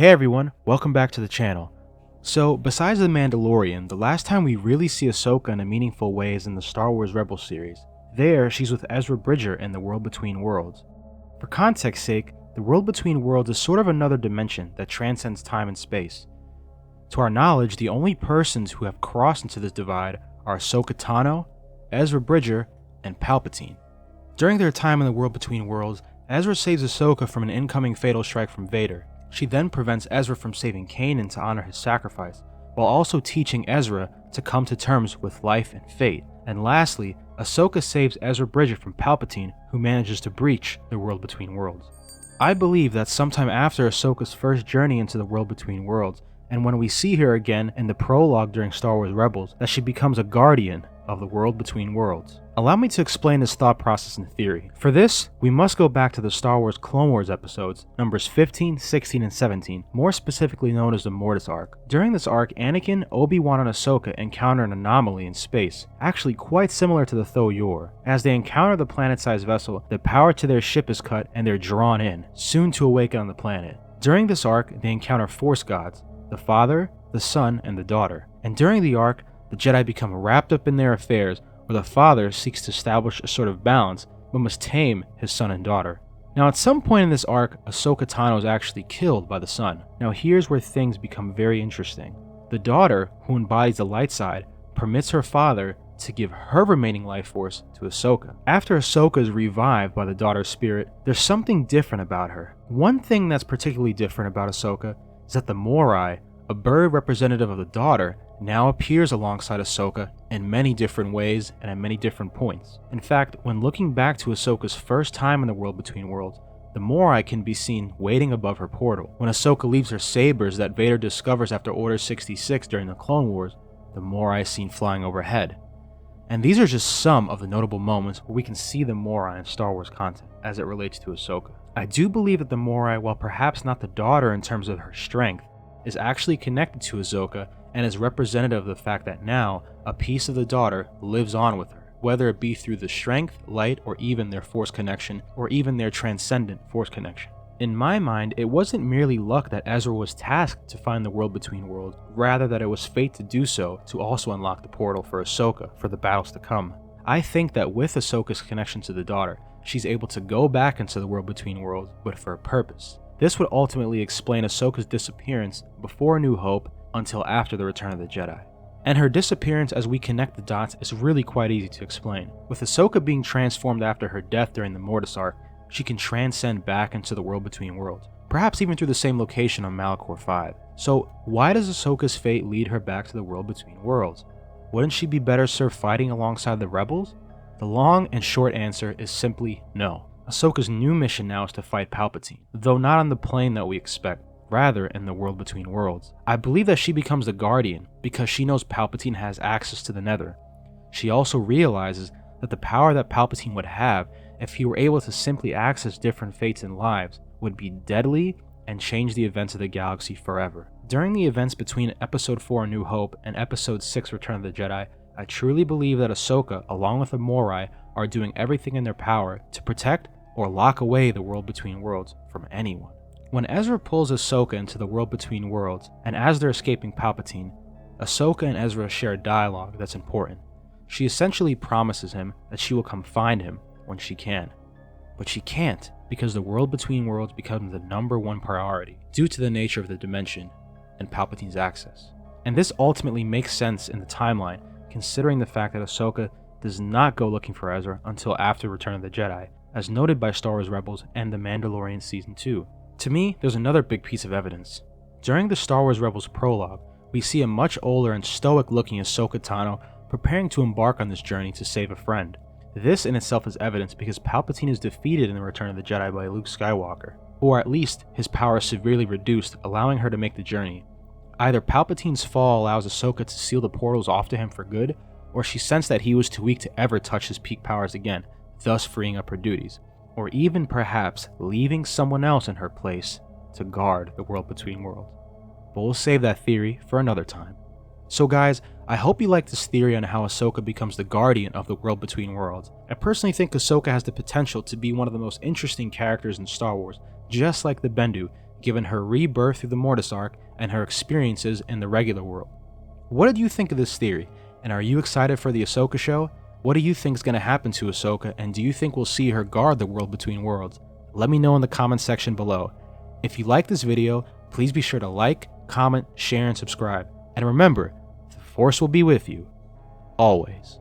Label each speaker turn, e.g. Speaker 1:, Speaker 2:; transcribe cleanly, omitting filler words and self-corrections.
Speaker 1: Hey everyone, welcome back to the channel. So, besides The Mandalorian, the last time we really see Ahsoka in a meaningful way is in the Star Wars Rebels series. There, she's with Ezra Bridger in the World Between Worlds. For context sake, the World Between Worlds is sort of another dimension that transcends time and space. To our knowledge, the only persons who have crossed into this divide are Ahsoka Tano, Ezra Bridger, and Palpatine. During their time in the World Between Worlds, Ezra saves Ahsoka from an incoming fatal strike from Vader. She then prevents Ezra from saving Kanan to honor his sacrifice, while also teaching Ezra to come to terms with life and fate. And lastly, Ahsoka saves Ezra Bridger from Palpatine, who manages to breach the World Between Worlds. I believe that sometime after Ahsoka's first journey into the World Between Worlds, and when we see her again in the prologue during Star Wars Rebels, that she becomes a guardian of the World Between Worlds. Allow me to explain this thought process in theory. For this, we must go back to the Star Wars Clone Wars episodes, numbers 15, 16, and 17, more specifically known as the Mortis arc. During this arc, Anakin, Obi-Wan, and Ahsoka encounter an anomaly in space, actually quite similar to the Tho-Yor. As they encounter the planet-sized vessel, the power to their ship is cut and they're drawn in, soon to awaken on the planet. During this arc, they encounter Force gods, the Father, the Son, and the Daughter. And during the arc, the Jedi become wrapped up in their affairs, where the Father seeks to establish a sort of balance, but must tame his son and daughter. Now at some point in this arc, Ahsoka Tano is actually killed by the Son. Now here's where things become very interesting. The daughter, who embodies the light side, permits her father to give her remaining life force to Ahsoka. After Ahsoka is revived by the daughter's spirit, there's something different about her. One thing that's particularly different about Ahsoka is that the Morai, a bird representative of the daughter, now appears alongside Ahsoka in many different ways and at many different points. In fact, when looking back to Ahsoka's first time in the World Between Worlds, the Morai can be seen waiting above her portal. When Ahsoka leaves her sabers that Vader discovers after Order 66 during the Clone Wars, the Morai is seen flying overhead. And these are just some of the notable moments where we can see the Morai in Star Wars content as it relates to Ahsoka. I do believe that the Morai, while perhaps not the daughter in terms of her strength, is actually connected to Ahsoka and is representative of the fact that now a piece of the daughter lives on with her, whether it be through the strength, light, or even their force connection, or even their transcendent force connection. In my mind, it wasn't merely luck that Ezra was tasked to find the World Between Worlds, rather that it was fate to do so to also unlock the portal for Ahsoka for the battles to come. I think that with Ahsoka's connection to the daughter, she's able to go back into the World Between Worlds, but for a purpose. This would ultimately explain Ahsoka's disappearance before A New Hope until after the Return of the Jedi. And her disappearance, as we connect the dots, is really quite easy to explain. With Ahsoka being transformed after her death during the Mortis arc, she can transcend back into the World Between Worlds, perhaps even through the same location on Malachor 5. So why does Ahsoka's fate lead her back to the World Between Worlds? Wouldn't she be better served fighting alongside the rebels? The long and short answer is simply no. Ahsoka's new mission now is to fight Palpatine, though not on the plane that we expect, rather in the World Between Worlds. I believe that she becomes the Guardian because she knows Palpatine has access to the Nether. She also realizes that the power that Palpatine would have if he were able to simply access different fates and lives would be deadly and change the events of the galaxy forever. During the events between Episode 4 A New Hope and Episode 6 Return of the Jedi, I truly believe that Ahsoka, along with the Morai, are doing everything in their power to protect or lock away the World Between Worlds from anyone. When Ezra pulls Ahsoka into the World Between Worlds, and as they're escaping Palpatine, Ahsoka and Ezra share a dialogue that's important. She essentially promises him that she will come find him when she can. But she can't, because the World Between Worlds becomes the #1 priority due to the nature of the dimension and Palpatine's access. And this ultimately makes sense in the timeline, considering the fact that Ahsoka does not go looking for Ezra until after Return of the Jedi, as noted by Star Wars Rebels and The Mandalorian Season 2. To me, there's another big piece of evidence. During the Star Wars Rebels prologue, we see a much older and stoic-looking Ahsoka Tano preparing to embark on this journey to save a friend. This in itself is evidence because Palpatine is defeated in the Return of the Jedi by Luke Skywalker, or at least his power is severely reduced, allowing her to make the journey. Either Palpatine's fall allows Ahsoka to seal the portals off to him for good, or she sensed that he was too weak to ever touch his peak powers again, thus freeing up her duties, or even perhaps leaving someone else in her place to guard the World Between Worlds. But we'll save that theory for another time. So guys, I hope you like this theory on how Ahsoka becomes the guardian of the World Between Worlds. I personally think Ahsoka has the potential to be one of the most interesting characters in Star Wars, just like the Bendu, given her rebirth through the Mortis arc and her experiences in the regular world. What did you think of this theory, and are you excited for the Ahsoka show? What do you think is going to happen to Ahsoka, and do you think we'll see her guard the world between worlds? Let me know in the comment section below. If you like this video, please be sure to like, comment, share, and subscribe. And remember, the Force will be with you, always.